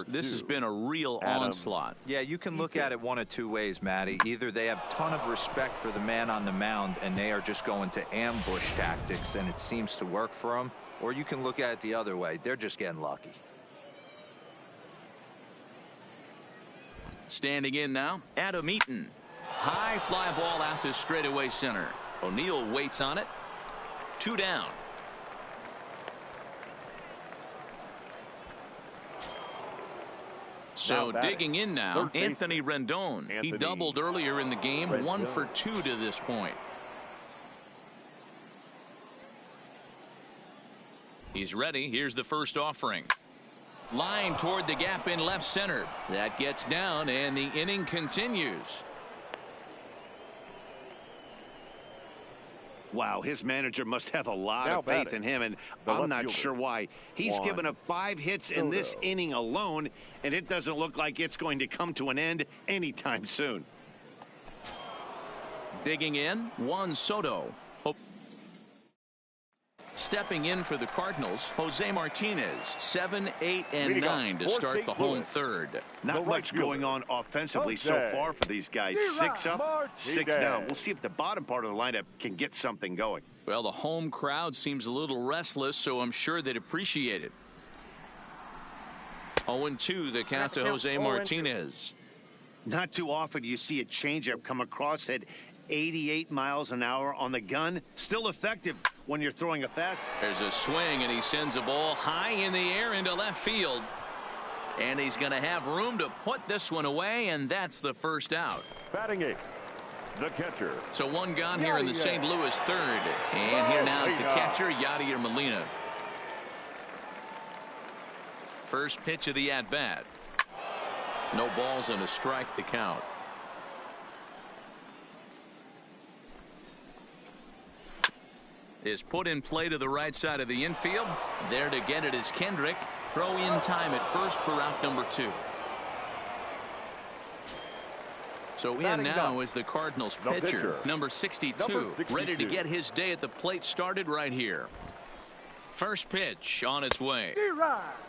This has been a real onslaught. Yeah, you can look at it one of two ways, Matty. Either they have a ton of respect for the man on the mound and they are just going to ambush tactics and it seems to work for them, or you can look at it the other way. They're just getting lucky. Standing in now, Adam Eaton. High fly ball out to straightaway center. O'Neill waits on it. 2 down. So digging in now, Anthony Rendon. He doubled earlier in the game, 1 for 2 to this point. He's ready. Here's the first offering. Line toward the gap in left center. That gets down and the inning continues. Wow, his manager must have a lot of faith in him, and I'm not sure why. He's given up 5 hits in this inning alone, and it doesn't look like it's going to come to an end anytime soon. Digging in, Juan Soto. Stepping in for the Cardinals, Jose Martinez. 7, 8, and 9 to start the home third. Not much going on offensively so far for these guys. 6 up, 6 down. We'll see if the bottom part of the lineup can get something going. Well, the home crowd seems a little restless, so I'm sure they'd appreciate it. 0-2 the count to Jose Martinez. Not too often you see a changeup come across at 88 miles an hour on the gun. Still effective when you're throwing a fast. There's a swing and he sends a ball high in the air into left field. And he's going to have room to put this one away, and that's the first out. Batting 8, the catcher. So 1 gone here in the St. Louis third. And here now is the catcher, Yadier Molina. First pitch of the at-bat. No balls and a strike to count. Is put in play to the right side of the infield. There to get it is Kendrick. Throw in time at first for out number 2. So in now is the Cardinals pitcher, number 62, ready to get his day at the plate started right here. First pitch on its way.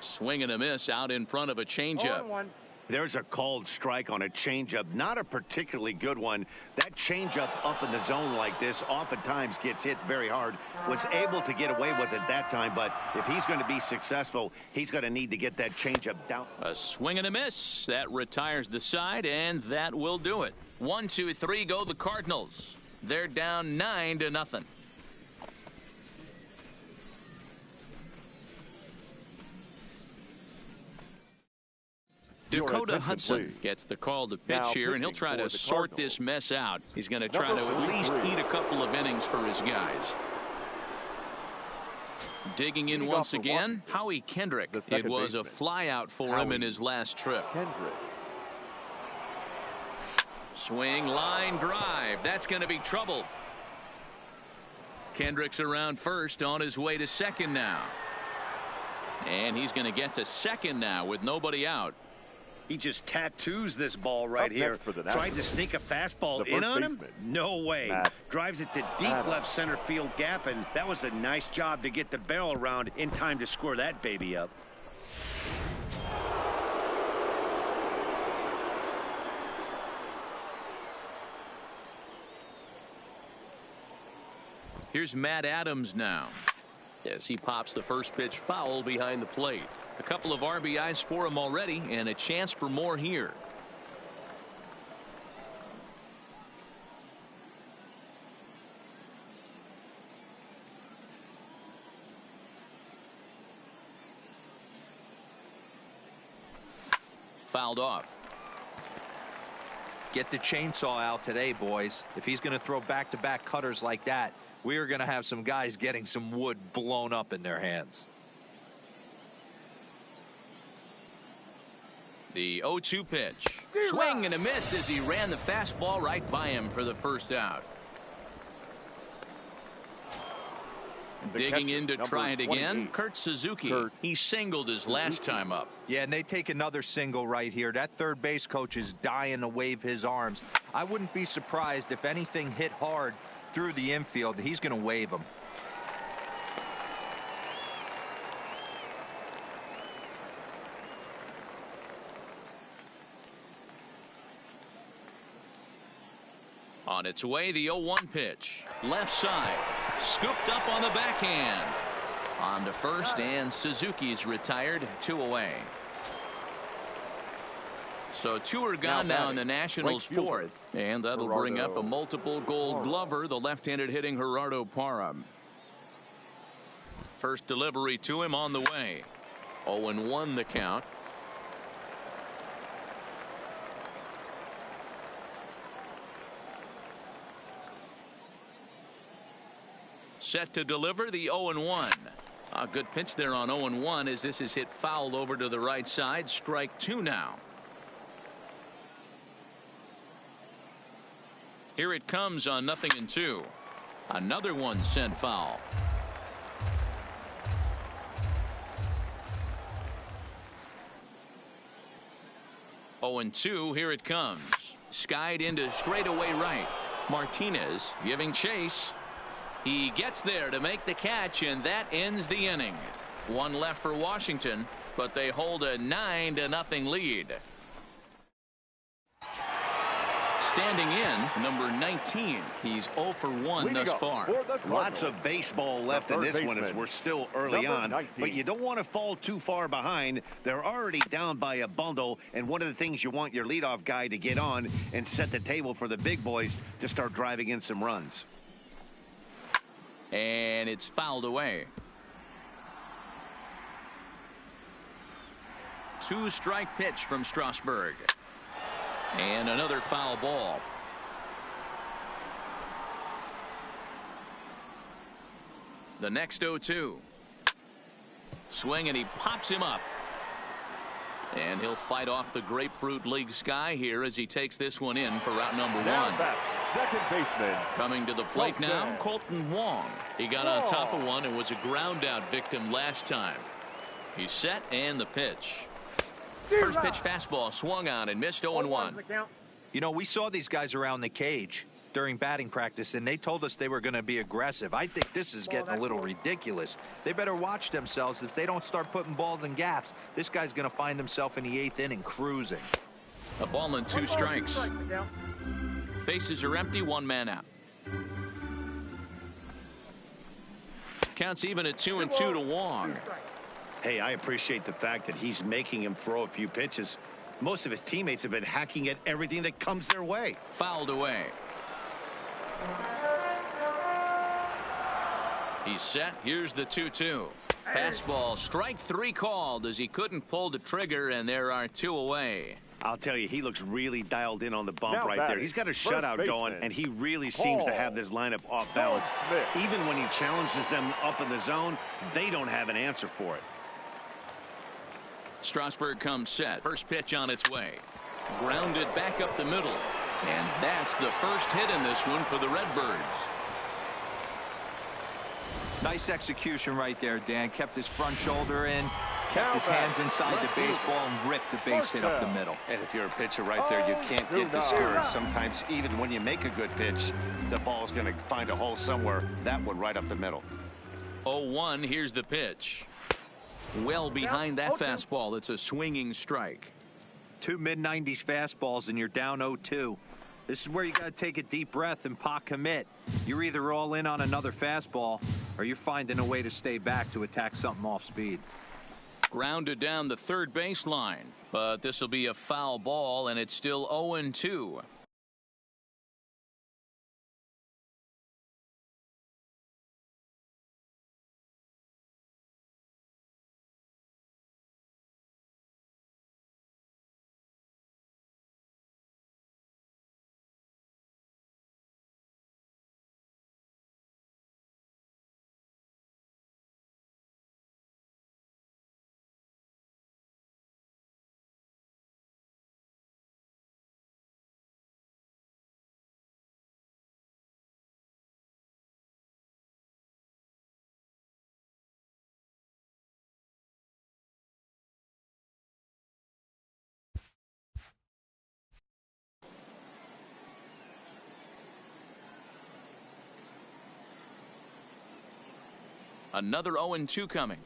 Swing and a miss out in front of a changeup. There's a called strike on a changeup, not a particularly good one. That changeup up in the zone like this oftentimes gets hit very hard. Was able to get away with it that time, but if he's going to be successful, he's going to need to get that changeup down. A swing and a miss. That retires the side, and that will do it. 1, 2, 3 go the Cardinals. They're down 9-0. Dakota Hudson gets the call to pitch here, and he'll try to sort this mess out. He's going to try to at least eat a couple of innings for his guys. Digging in once again, Howie Kendrick. It was a flyout for him in his last trip. Swing, line, drive. That's going to be trouble. Kendrick's around first, on his way to second now. And he's going to get to second now with nobody out. He just tattoos this ball right here. Tried to sneak a fastball in on him? No way. Drives it to deep left center field gap, and that was a nice job to get the barrel around in time to score that baby up. Here's Matt Adams now. Yes, he pops the first pitch foul behind the plate. A couple of RBIs for him already, and a chance for more here. Fouled off. Get the chainsaw out today, boys. If he's going to throw back-to-back cutters like that, we are going to have some guys getting some wood blown up in their hands. The 0-2 pitch. Swing and a miss as he ran the fastball right by him for the first out. Digging in to try it again, Kurt Suzuki. He singled his last time up. Yeah, and they take another single right here. That third base coach is dying to wave his arms. I wouldn't be surprised if anything hit hard through the infield. He's going to wave them. On its way, the 0-1 pitch. Left side. Scooped up on the backhand. On to first, and Suzuki's retired. 2 away. So 2 are gone now in the Nationals' 4th. And that'll bring up a multiple Gold Glover, the left-handed hitting Gerardo Parra. First delivery to him on the way. 0-1 the count. Set to deliver the 0-1. A good pitch there on 0-1 as this is hit foul over to the right side. Strike 2 now. Here it comes on 0-2. Another one sent foul. Oh, and 2. Here it comes. Skied into straightaway right. Martinez giving chase. He gets there to make the catch, and that ends the inning. 1 left for Washington, but they hold a 9-0 lead. Standing in, number 19. He's 0 for 1 thus far. Lots of baseball left in this one as we're still early on. But you don't want to fall too far behind. They're already down by a bundle. And one of the things you want your leadoff guy to get on and set the table for the big boys to start driving in some runs. And it's fouled away. 2-strike pitch from Strasburg. And another foul ball. The next 0-2. Swing, and he pops him up. And he'll fight off the Grapefruit League sky here as he takes this one in for route number 1. Second baseman. Coming to the plate now, Colton Wong. He got on top of one and was a ground out victim last time. He's set, and the pitch. First pitch fastball swung on and missed. 0-1. You know, we saw these guys around the cage during batting practice, and they told us they were going to be aggressive. I think this is getting a little ridiculous. They better watch themselves. If they don't start putting balls in gaps, this guy's going to find himself in the 8th inning cruising. A ball and 2 strikes. Bases are empty, 1 man out. Counts even at 2-2 to Wong. Hey, I appreciate the fact that he's making him throw a few pitches. Most of his teammates have been hacking at everything that comes their way. Fouled away. He's set. Here's the 2-2. Fastball, strike 3 called as he couldn't pull the trigger, and there are 2 away. I'll tell you, he looks really dialed in on the bump right there. He's got a shutout going, and he really seems to have this lineup off balance. Even when he challenges them up in the zone, they don't have an answer for it. Strasburg comes set. First pitch on its way. Grounded back up the middle. And that's the first hit in this one for the Redbirds. Nice execution right there, Dan. Kept his front shoulder in, kept his hands inside the baseball, and ripped the base hit up the middle. And if you're a pitcher right there, you can't get discouraged. Sometimes even when you make a good pitch, the ball's going to find a hole somewhere. That one right up the middle. 0-1, here's the pitch. Well behind that fastball. It's a swinging strike. 2 mid-90s fastballs, and you're down 0-2. This is where you got to take a deep breath and pot commit. You're either all in on another fastball, or you're finding a way to stay back to attack something off speed. Grounded down the third baseline, but this will be a foul ball, and it's still 0-2. Another 0-2 coming.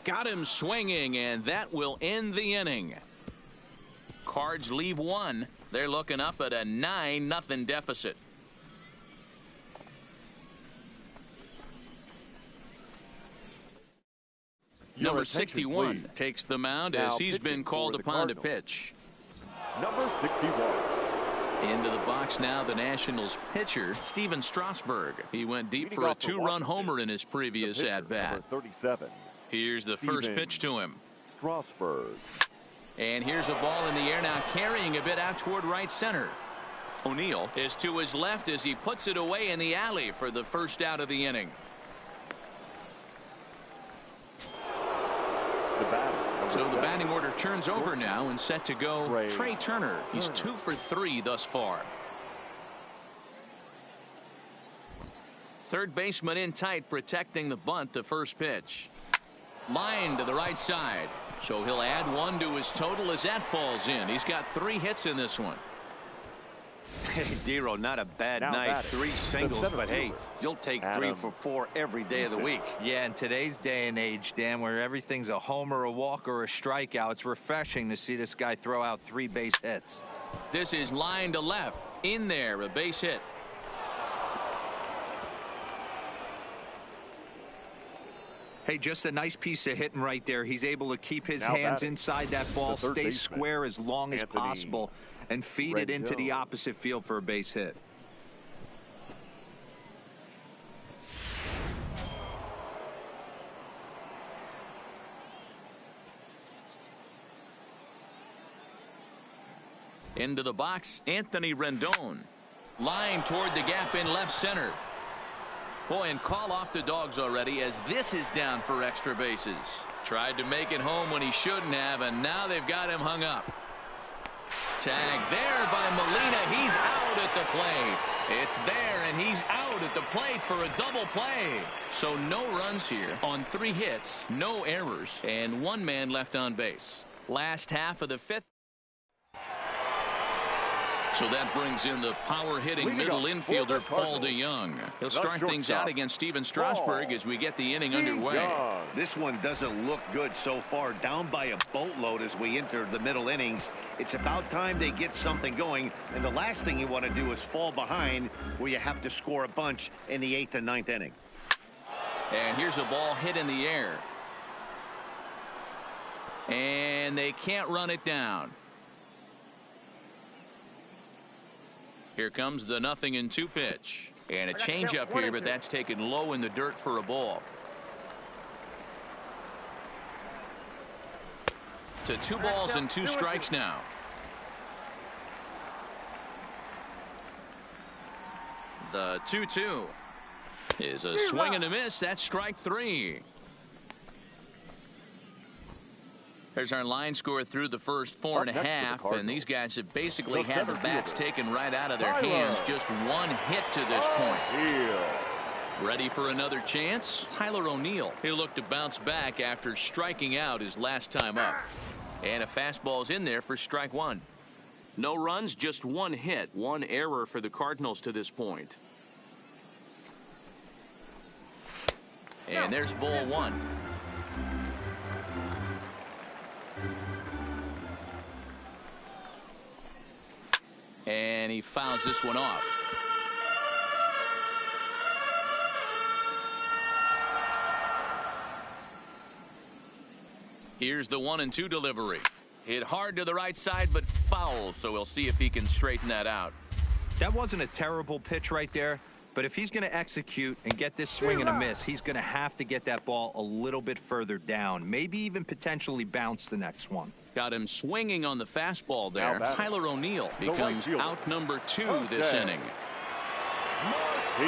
Got him swinging, and that will end the inning. Cards leave 1. They're looking up at a 9-0 deficit. Number 61 takes the mound as he's been called upon to pitch. Number 61. Into the box now, the Nationals pitcher, Steven Strasburg. He went deep for a 2-run homer in his previous at-bat. 37. Here's the first pitch to him. Strasburg. And here's a ball in the air now, carrying a bit out toward right center. O'Neill is to his left as he puts it away in the alley for the first out of the inning. So the batting order turns over now and set to go Trey Turner. He's 2 for 3 thus far. Third baseman in tight, protecting the bunt. The first pitch. Line to the right side. So he'll add 1 to his total as that falls in. He's got 3 hits in this one. Hey, Dero, not a bad night. 3 singles, but hey, you'll take 3 for 4 every day of the week. Yeah, in today's day and age, Dan, where everything's a homer, a walk, or a strikeout, it's refreshing to see this guy throw out 3 base hits. This is line to left. In there, a base hit. Hey, just a nice piece of hitting right there. He's able to keep his hands inside that ball, stay square as long as possible, and feed it into the opposite field for a base hit. Into the box, Anthony Rendon. Line toward the gap in left center. Boy, and call off the Dogs already as this is down for extra bases. Tried to make it home when he shouldn't have, and now they've got him hung up. Tag there by Molina. He's out at the plate. It's there, and he's out at the plate for a double play. So no runs here on 3 hits, no errors, and 1 man left on base. Last half of the 5th. So that brings in the power-hitting middle infielder, Paul DeYoung. He'll start things out against Steven Strasburg as we get the inning underway. This one doesn't look good so far. Down by a boatload as we enter the middle innings. It's about time they get something going. And the last thing you want to do is fall behind where you have to score a bunch in the 8th and 9th inning. And here's a ball hit in the air. And they can't run it down. Here comes the 0-2 pitch. And a changeup here, but that's taken low in the dirt for a ball. To 2 balls and 2 strikes now. The 2-2 is a swing and a miss. That's strike 3. There's our line score through the first 4.5, and these guys have basically had the bats taken right out of their hands. Just 1 hit to this point. Ready for another chance? Tyler O'Neill. He'll look to bounce back after striking out his last time up. And a fastball's in there for strike 1. No runs, just 1 hit. 1 error for the Cardinals to this point. And there's ball 1. And he fouls this one off. Here's the 1-2 delivery. Hit hard to the right side, but foul, so we'll see if he can straighten that out. That wasn't a terrible pitch right there, but if he's going to execute and get this swing and a miss, he's going to have to get that ball a little bit further down, maybe even potentially bounce the next one. Got him swinging on the fastball there. Tyler O'Neill becomes out number 2 this inning.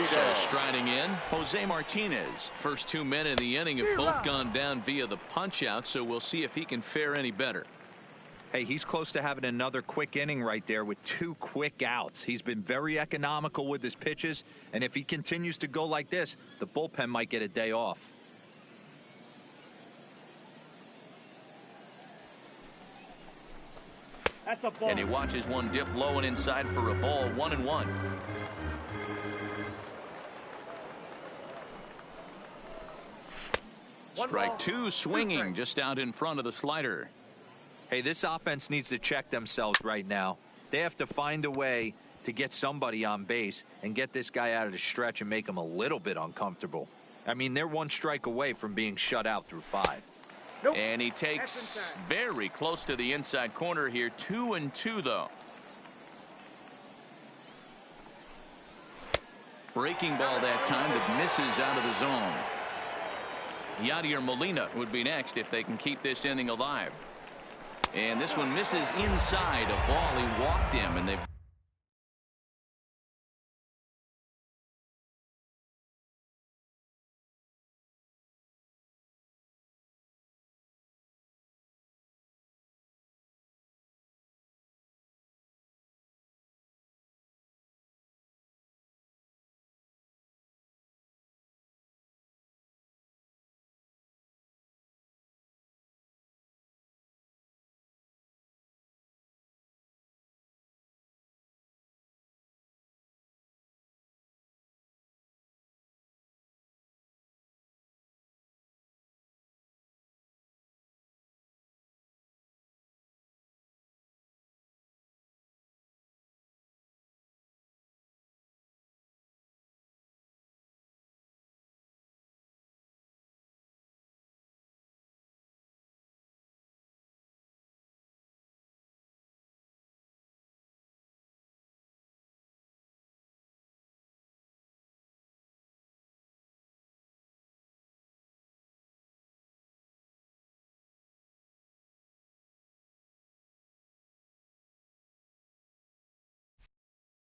So striding in, Jose Martinez. First 2 men in the inning have both gone down via the punch out, so we'll see if he can fare any better. Hey, he's close to having another quick inning right there with 2 quick outs. He's been very economical with his pitches, and if he continues to go like this, the bullpen might get a day off. And he watches one dip low and inside for a ball. 1-1. Strike 2 swinging just out in front of the slider. Hey, this offense needs to check themselves right now. They have to find a way to get somebody on base and get this guy out of the stretch and make him a little bit uncomfortable. I mean, they're 1 strike away from being shut out through 5. And he takes very close to the inside corner here. 2-2 though. Breaking ball that time that misses out of the zone. Yadier Molina would be next if they can keep this inning alive. And this one misses inside a ball he walked him, and they've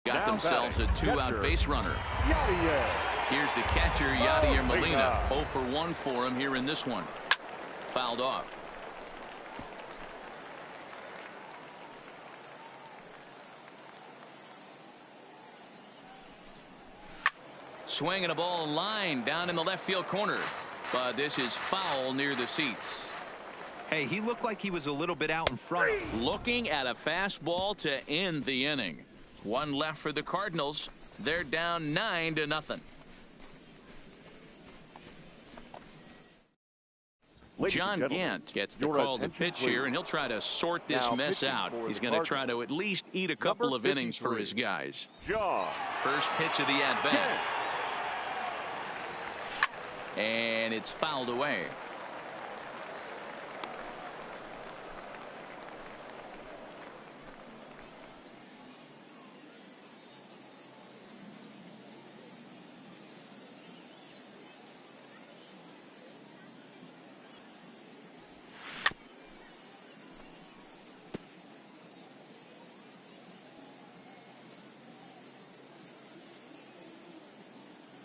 got themselves a two-out base runner. Here's the catcher, Yadier Molina. 0 for 1 for him here in this one. Fouled off. Swinging a ball line down in the left field corner. But this is foul near the seats. Hey, he looked like he was a little bit out in front. Looking at a fastball to end the inning. One left for the Cardinals. They're down 9-0. John Gant gets the call to pitch here, and he'll try to sort this mess out. He's going to try to at least eat a couple of innings for his guys. First pitch of the at-bat. And it's fouled away.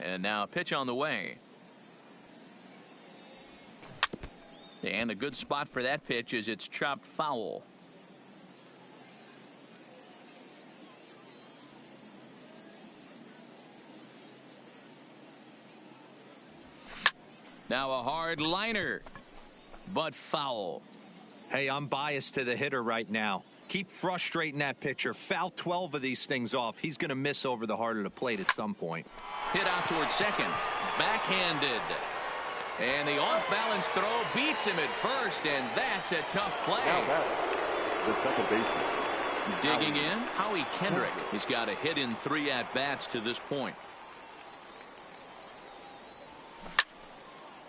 And now a pitch on the way. And a good spot for that pitch is it's chopped foul. Now a hard liner, but foul. Hey, I'm biased to the hitter right now. Keep frustrating that pitcher. Foul 12 of these things off. He's going to miss over the heart of the plate at some point. Hit out towards second. Backhanded. And the off-balance throw beats him at first, and that's a tough play. The second baseman. Digging in, Howie Kendrick. He's got a hit in 3 at-bats to this point.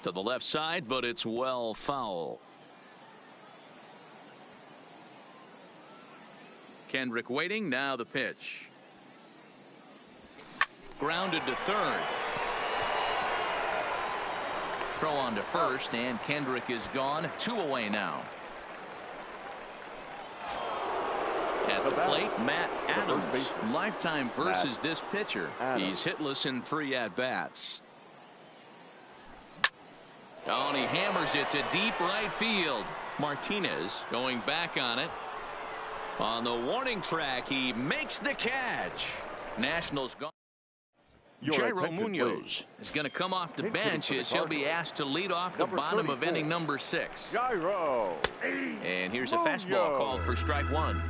To the left side, but it's well foul. Kendrick waiting. Now the pitch. Grounded to third. Throw on to first, and Kendrick is gone. 2 away now. At the plate, Matt Adams. Lifetime versus this pitcher. He's hitless in 3 at-bats. Oh, and he hammers it to deep right field. Martinez going back on it. On the warning track, he makes the catch. Nationals gone. Jairo Munoz is going to come off the bench as he'll be asked to lead off the bottom of inning number 6. Jairo. And here's a fastball called for strike 1.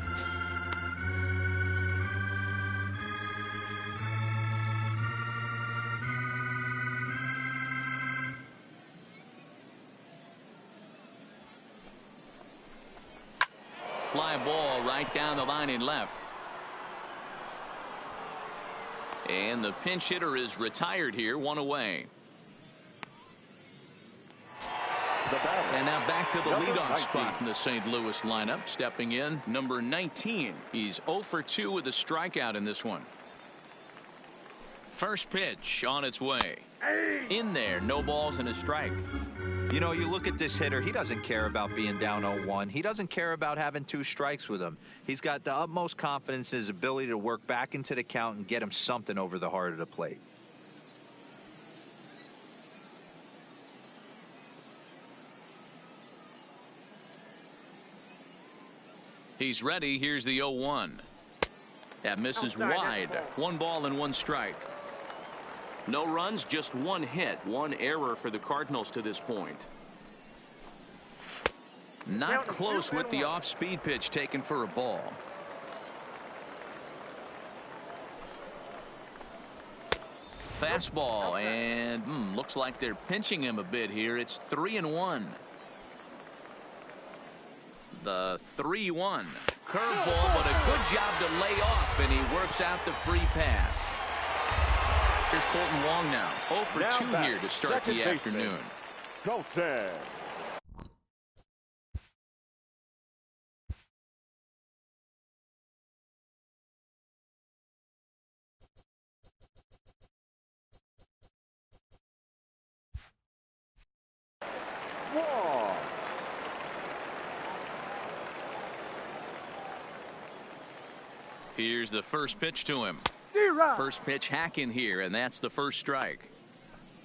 Fly ball right down the line in left. And the pinch hitter is retired here, 1 away. And now back to the leadoff spot in the St. Louis lineup. Stepping in, number 19. He's 0 for 2 with a strikeout in this one. First pitch on its way. In there, no balls and a strike. You know, you look at this hitter, he doesn't care about being down 0-1. He doesn't care about having 2 strikes with him. He's got the utmost confidence in his ability to work back into the count and get him something over the heart of the plate. He's ready. Here's the 0-1. That misses wide. 1 ball and 1 strike. No runs, just 1 hit. 1 error for the Cardinals to this point. Not close with the off-speed pitch taken for a ball. Fastball, and looks like they're pinching him a bit here. It's 3-1. The 3-1 curveball, but a good job to lay off, and he works out the free pass. Here's Colton Wong now. 0 for 2 here to start the afternoon. Colton. Wong. Here's the first pitch to him. First pitch hacking here, and that's the first strike.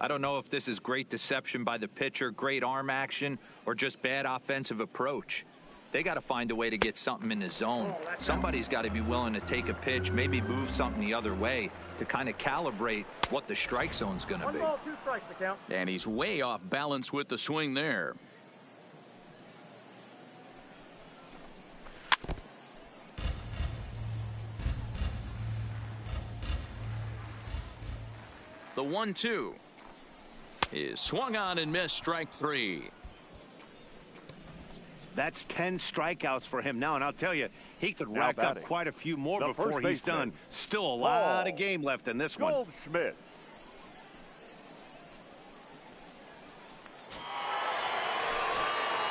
I don't know if this is great deception by the pitcher, great arm action, or just bad offensive approach. They got to find a way to get something in the zone. Somebody's got to be willing to take a pitch, maybe move something the other way to kind of calibrate what the strike zone's going to be. 1 ball, 2 strikes to count. And he's way off balance with the swing there. The 1-2 is swung on and missed. Strike 3. That's 10 strikeouts for him now, and I'll tell you, he could rack up quite a few more before he's done. Still a lot of game left in this one. Goldschmidt.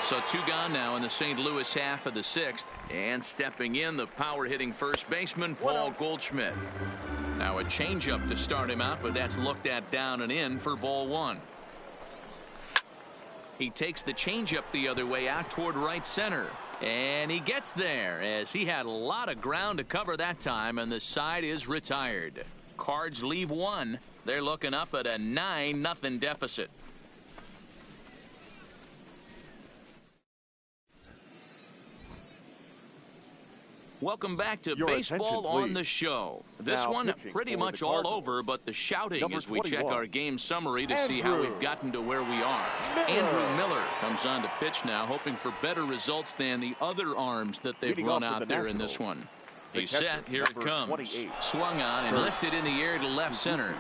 So 2 gone now in the St. Louis half of the 6th, and stepping in, the power hitting first baseman Paul Goldschmidt. Now a changeup to start him out, but that's looked at down and in for ball 1. He takes the changeup the other way out toward right center, and he gets there as he had a lot of ground to cover that time, and the side is retired. Cards leave 1. They're looking up at a 9-0 deficit. Welcome back to Baseball on the Show. This one pretty much all over, but the shouting as we check our game summary to see how we've gotten to where we are. Andrew Miller comes on to pitch now, hoping for better results than the other arms that they've run out there in this one. He's set. Here it comes. Swung on and lifted in the air to left center.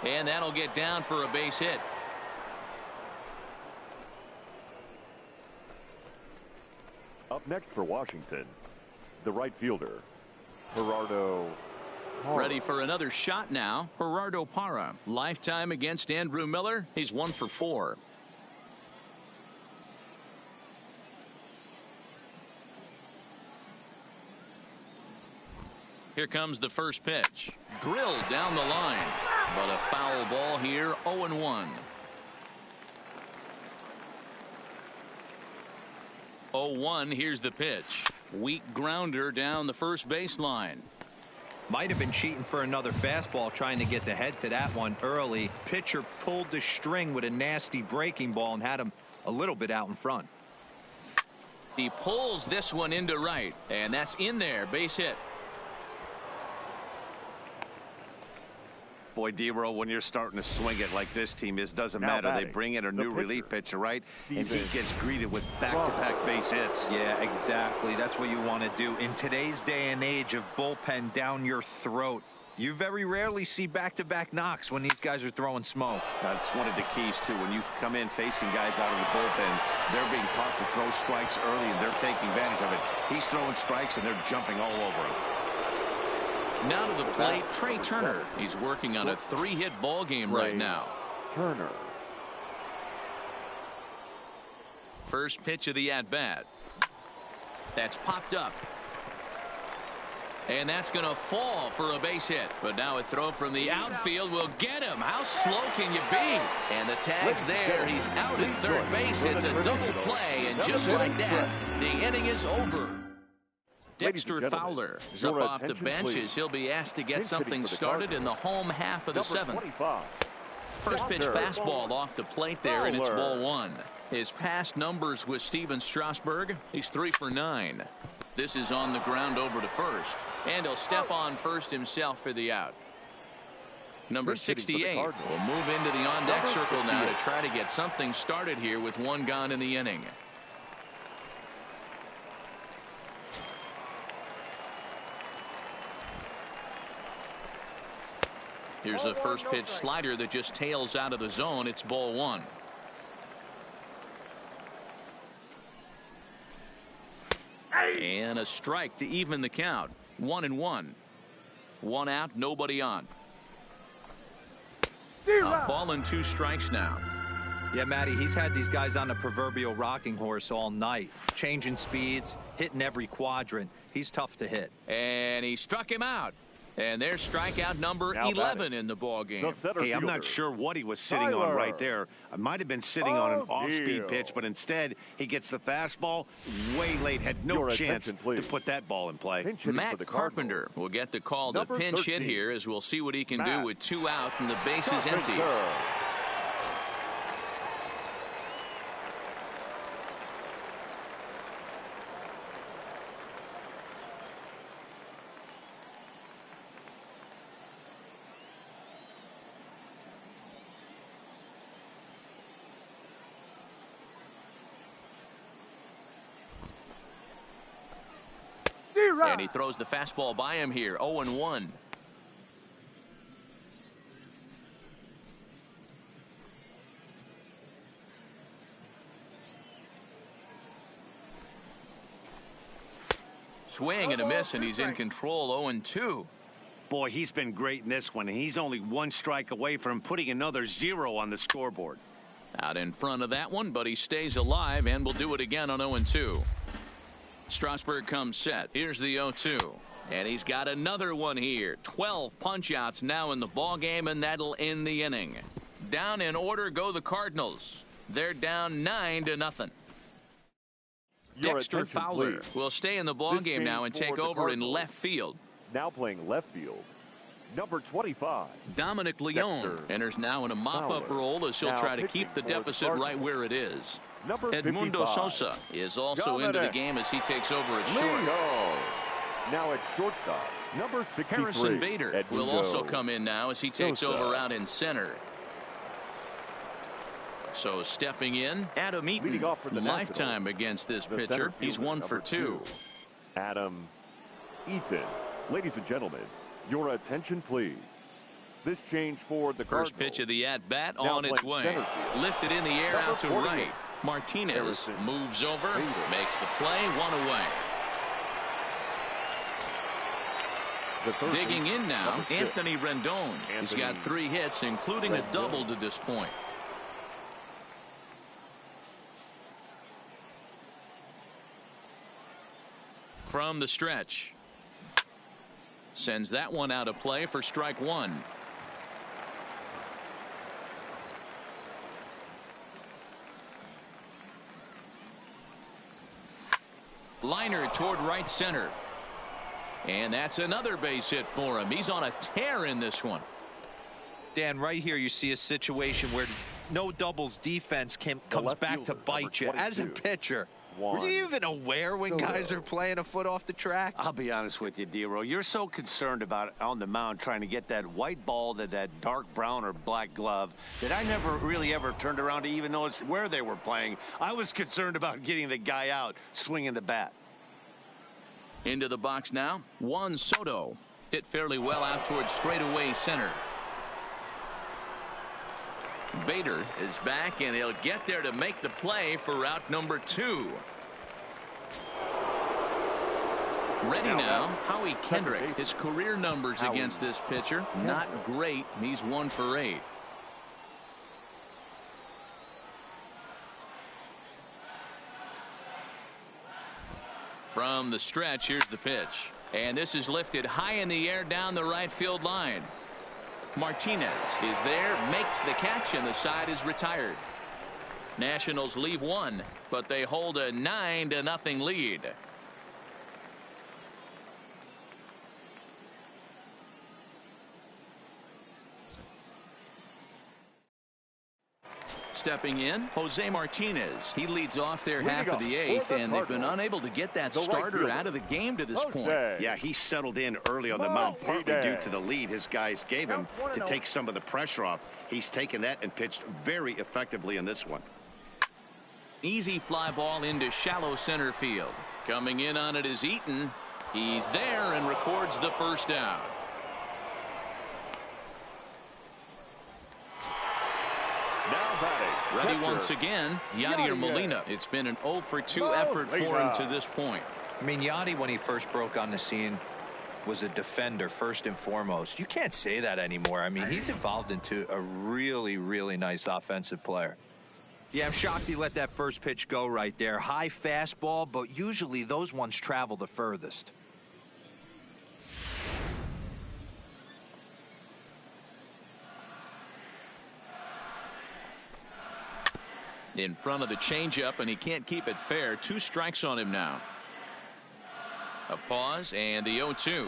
And that'll get down for a base hit. Up next for Washington, the right fielder, Gerardo Parra. Ready for another shot now. Gerardo Parra. Lifetime against Andrew Miller. He's 1 for 4. Here comes the first pitch. Drilled down the line. But a foul ball here. 0-1. 0-1. Here's the pitch. Weak grounder down the first baseline. Might have been cheating for another fastball, trying to get the head to that one early. Pitcher pulled the string with a nasty breaking ball and had him a little bit out in front. He pulls this one into right, and that's in there. Base hit. Boy, D-Roll, when you're starting to swing it like this team is, doesn't matter. They bring in a new relief pitcher, right? And he gets greeted with back-to-back base hits. Yeah, exactly. That's what you want to do. In today's day and age of bullpen down your throat, you very rarely see back-to-back knocks when these guys are throwing smoke. That's one of the keys, too. When you come in facing guys out of the bullpen, they're being taught to throw strikes early, and they're taking advantage of it. He's throwing strikes, and they're jumping all over him. Now to the plate, Trey Turner. He's working on a 3-hit ball game right now. Turner. First pitch of the at-bat. That's popped up. And that's going to fall for a base hit. But now a throw from the outfield will get him. How slow can you be? And the tag's there. He's out at third base. It's a double play. And just like that, the inning is over. Dexter Fowler is up off the bench as he'll be asked to get something started in the home half of the seventh. First pitch fastball off the plate there, and it's ball one. His past numbers with Steven Strasburg, he's 3 for 9. This is on the ground over to first, and he'll step on first himself for the out. Number 68 will move into the on-deck circle now to try to get something started here with one gone in the inning. Here's a first pitch slider that just tails out of the zone. It's ball one. And a strike to even the count. 1-1. One out, nobody on. A ball and 2 strikes now. Yeah, Matty, he's had these guys on the proverbial rocking horse all night, changing speeds, hitting every quadrant. He's tough to hit. And he struck him out. And there's strikeout number 11 in the ball game. Hey, I'm not sure what he was sitting on right there. I might have been sitting on an off-speed pitch, but instead he gets the fastball way late, had no chance to put that ball in play. Matt Carpenter will get the call to pinch hit here, as we'll see what he can do with 2 out and the base is empty. And he throws the fastball by him here. 0-1. Swing and a miss, and he's in control. 0-2. Boy, he's been great in this one, and he's only 1 strike away from putting another 0 on the scoreboard. Out in front of that one, but he stays alive and will do it again on 0-2. Strasburg comes set. Here's the 0-2. And he's got another one here. 12 punch-outs now in the ball game, and that'll end the inning. Down in order go the Cardinals. They're down 9-0. Dexter Fowler will stay in the ball game now and take over in left field. Now playing left field, number 25. Dominic Leone enters now in a mop-up role as he'll try to keep the deficit right where it is. Edmundo Sosa is also into the game as he takes over at short. Now at shortstop, number 63. Harrison Bader will also come in now as he takes over out in center. So stepping in, Adam Eaton, lifetime against this pitcher. He's 1 for 2. Adam Eaton. Ladies and gentlemen, your attention please. This change for the Cardinals. First pitch of the at-bat on its way. Lifted in the air out to right. Martinez moves over, makes the play, 1 away. Digging in now, Anthony Rendon. He's got 3 hits, including a double to this point. From the stretch. Sends that one out of play for strike 1. Liner toward right center. And that's another base hit for him. He's on a tear in this one. Dan, right here you see a situation where no doubles defense comes back to bite you. As a pitcher, were you even aware when guys are playing a foot off the track? I'll be honest with you, D-Row. You're so concerned about on the mound trying to get that white ball to that dark brown or black glove that I never really ever turned around to even notice where they were playing. I was concerned about getting the guy out swinging the bat. Into the box now, Juan Soto. Hit fairly well out towards straightaway center. Bader is back, and he'll get there to make the play for route number 2. Ready now, Howie Kendrick. His career numbers against this pitcher, not great. He's 1 for 8. from the stretch. Here's the pitch. And this is lifted high in the air down the right field line. Martinez is there, makes the catch, and the side is retired. Nationals leave one, but they hold a 9-0 lead. Stepping in, Jose Martinez. He leads off their half of the eighth, and they've been unable to get that starter out of the game to this point. Yeah, he settled in early on the mound, partly due to the lead his guys gave him to take some of the pressure off. He's taken that and pitched very effectively in this one. Easy fly ball into shallow center field. Coming in on it is Eaton. He's there and records the first out. Ready once again, Yadier Molina. It's been an 0-for-2 effort for him to this point. I mean, Yadi, when he first broke on the scene, was a defender first and foremost. You can't say that anymore. I mean, he's evolved into a really, really nice offensive player. Yeah, I'm shocked he let that first pitch go right there. High fastball, but usually those ones travel the furthest. In front of the changeup, and he can't keep it fair. 2 strikes on him now. A pause and the 0-2.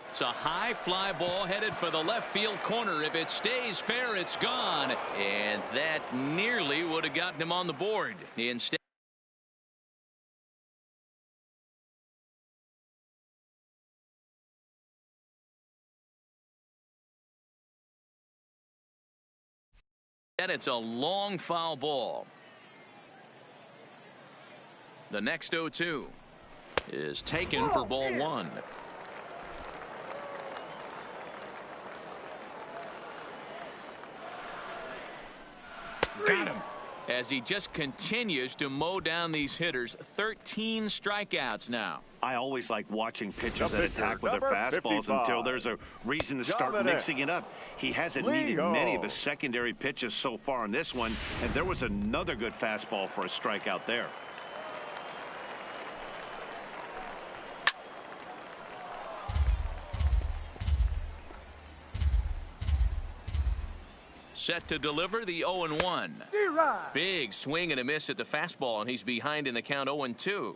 It's a high fly ball headed for the left field corner. If it stays fair, it's gone. And that nearly would have gotten him on the board. Instead, it's a long foul ball. The next 0-2 is taken for ball 1. Got him. As he just continues to mow down these hitters. 13 strikeouts now. I always like watching pitchers that attack with their fastballs until there's a reason to start mixing it up. He hasn't needed many of his secondary pitches so far in this one, and there was another good fastball for a strikeout there. Set to deliver the 0-1. Big swing and a miss at the fastball, and he's behind in the count 0-2.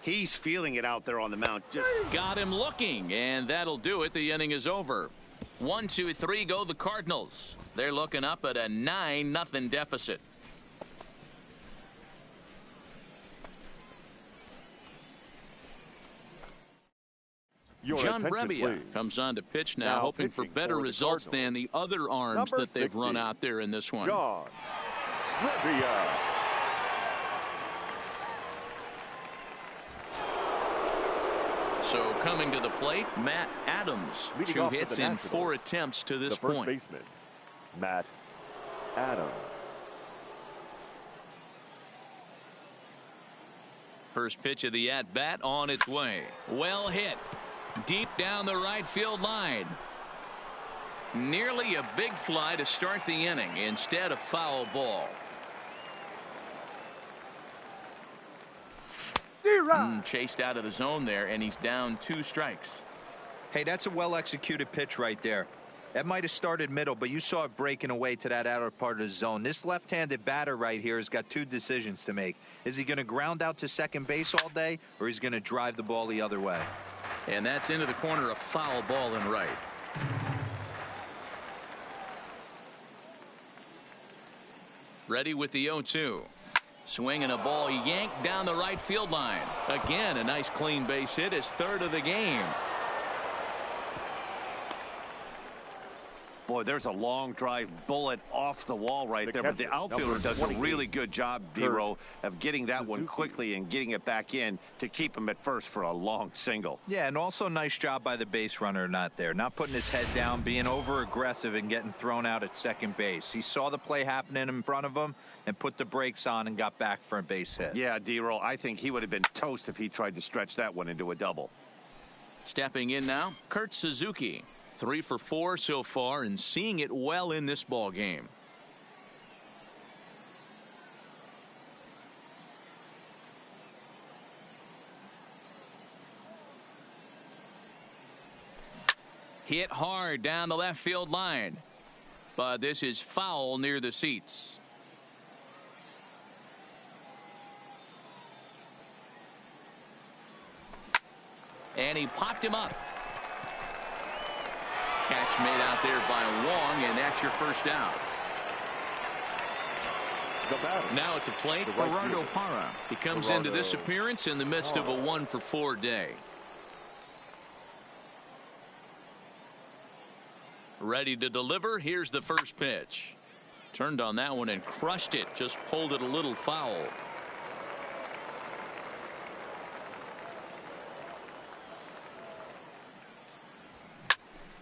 He's feeling it out there on the mound. Just got him looking, and that'll do it. The inning is over. 1, 2, 3 go the Cardinals. They're looking up at a 9-0 deficit. John Brebbia comes on to pitch now, hoping for better results than the other arms that they've run out there in this one. John Brebbia. So coming to the plate, Matt Adams. 2 hits in 4 attempts to this point. First baseman, Matt Adams. First pitch of the at-bat on its way. Well hit. Deep down the right field line. Nearly a big fly to start the inning. Instead, a foul ball. Chased out of the zone there, and he's down 2 strikes. Hey, that's a well-executed pitch right there. That might have started middle, but you saw it breaking away to that outer part of the zone. This left-handed batter right here has got 2 decisions to make. Is he going to ground out to second base all day, or is he going to drive the ball the other way? And that's into the corner, a foul ball in right. Ready with the 0-2. Swinging a ball yanked down the right field line. Again, a nice clean base hit, his 3rd of the game. Boy, there's a long drive bullet off the wall right there, but the outfielder does a really good job, D-Row, of getting that one quickly and getting it back in to keep him at first for a long single. Yeah, and also nice job by the base runner not there, not putting his head down, being over aggressive and getting thrown out at second base. He saw the play happening in front of him and put the brakes on and got back for a base hit. Yeah, D-Row, I think he would have been toast if he tried to stretch that one into a double. Stepping in now, Kurt Suzuki. 3 for 4 so far and seeing it well in this ball game. Hit hard down the left field line. But this is foul near the seats. And he popped him up. Catch made out there by Wong, and that's your first out. Now at the plate, Gerardo Parra. He comes into this appearance in the midst of a 1-for-4 day. Ready to deliver. Here's the first pitch. Turned on that one and crushed it. Just pulled it a little foul.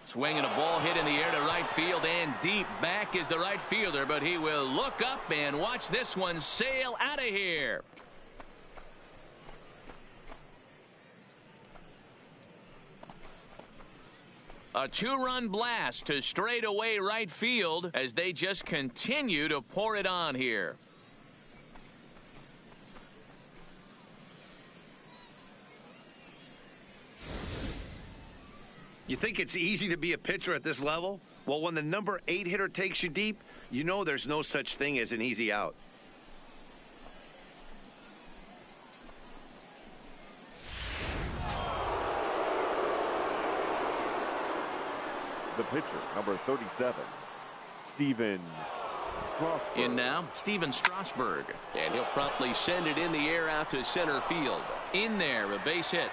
Swinging a ball hit in the air to right field, and deep back is the right fielder, but he will look up and watch this one sail out of here. A 2-run blast to straightaway right field as they just continue to pour it on here. You think it's easy to be a pitcher at this level? Well, when the number 8 hitter takes you deep, you know there's no such thing as an easy out. The pitcher, number 37, Steven Strasburg. In now, Steven Strasburg. And he'll promptly send it in the air out to center field. In there, a base hit.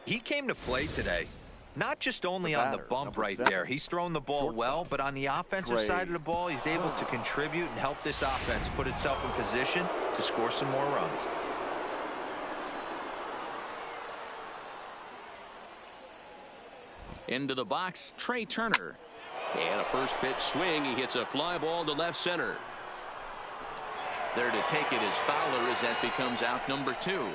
He came to play today, not just only on the bump right there. He's thrown the ball well, but on the offensive side of the ball, he's able to contribute and help this offense put itself in position to score some more runs. Into the box, Trey Turner. And a first pitch swing. He hits a fly ball to left center. There to take it is Fowler as that becomes out number 2.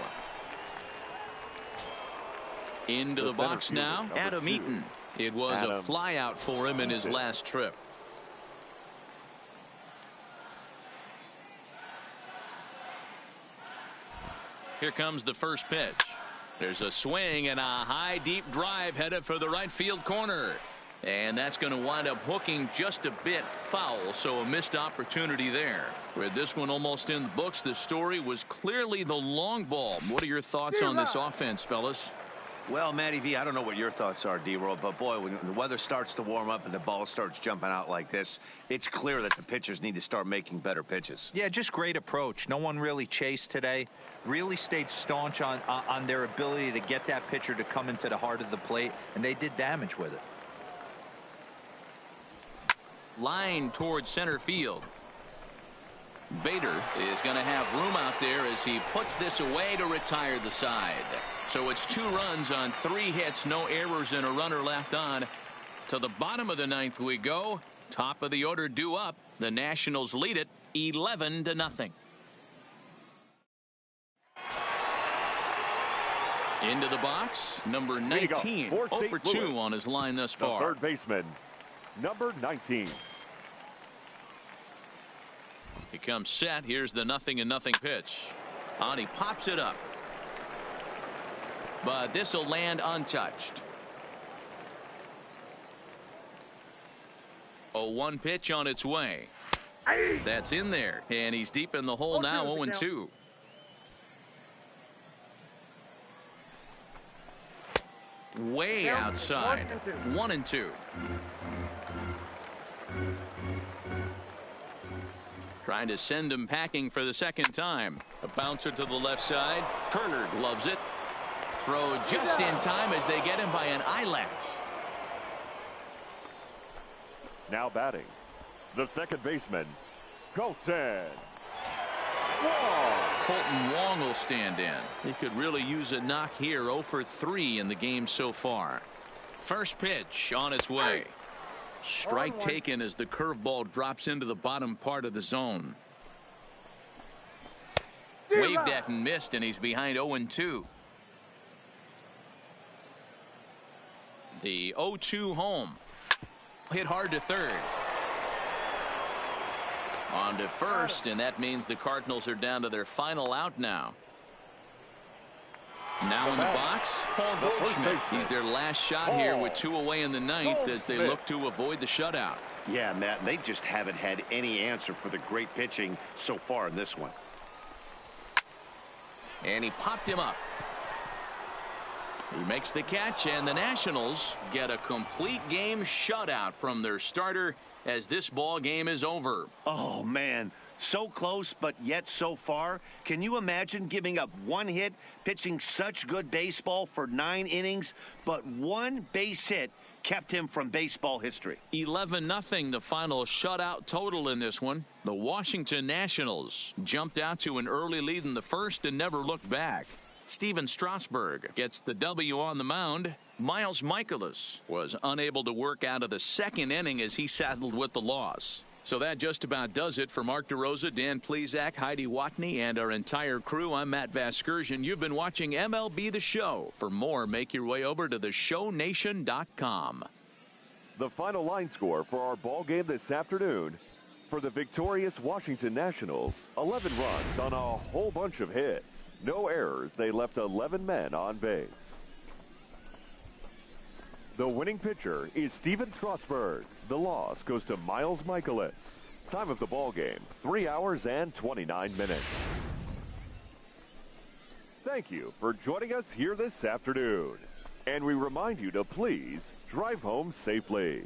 Into the box now, Adam Eaton. It was a fly out for him in his last trip. Here comes the first pitch. There's a swing and a high deep drive headed for the right field corner. And that's going to wind up hooking just a bit foul, so a missed opportunity there. With this one almost in the books, the story was clearly the long ball. What are your thoughts on this offense, fellas? Well, Matty V, I don't know what your thoughts are, D-Roll, but boy, when the weather starts to warm up and the ball starts jumping out like this, it's clear that the pitchers need to start making better pitches. Yeah, just great approach. No one really chased today. Really stayed staunch on their ability to get that pitcher to come into the heart of the plate, and they did damage with it. Line towards center field. Bader is going to have room out there as he puts this away to retire the side. So it's 2 runs on 3 hits, no errors, and a runner left on. To the bottom of the 9th we go. Top of the order due up. The Nationals lead it 11-0. Into the box, number 19. 0 for 2 on his line thus far. The third baseman, number 19. He comes set. Here's the 0-0 pitch. On he pops it up. But this will land untouched. 0-1 pitch on its way. That's in there. And he's deep in the hole now, 0-2. Way outside. 1-2. Trying to send him packing for the second time. A bouncer to the left side. Turner gloves it. Throw just in time as they get him by an eyelash. Now batting, the second baseman, Colton Wong. Colton Wong will stand in. He could really use a knock here. 0 for 3 in the game so far. First pitch on its way. Strike taken as the curveball drops into the bottom part of the zone. Waved at and missed, and he's behind 0-2. The 0-2 home. Hit hard to third. On to first, and that means the Cardinals are down to their final out now. Now in the box, Paul Goldschmidt. He's their last shot here with 2 away in the ninth as they look to avoid the shutout. Yeah, Matt, they just haven't had any answer for the great pitching so far in this one. And he popped him up. He makes the catch, and the Nationals get a complete game shutout from their starter as this ball game is over. Oh, man. So close, but yet so far. Can you imagine giving up 1 hit, pitching such good baseball for 9 innings, but 1 base hit kept him from baseball history? 11-0 the final shutout total in this one. The Washington Nationals jumped out to an early lead in the first and never looked back. Steven Strasburg gets the W on the mound. Miles Mikolas was unable to work out of the second inning as he saddled with the loss. So that just about does it for Mark DeRosa, Dan Plesac, Heidi Watney, and our entire crew. I'm Matt Vasgersian. You've been watching MLB The Show. For more, make your way over to theshownation.com. The final line score for our ball game this afternoon. For the victorious Washington Nationals, 11 runs on a whole bunch of hits. No errors. They left 11 men on base. The winning pitcher is Steven Strasburg. The loss goes to Miles Mikolas. Time of the ball game, 3 hours and 29 minutes. Thank you for joining us here this afternoon. And we remind you to please drive home safely.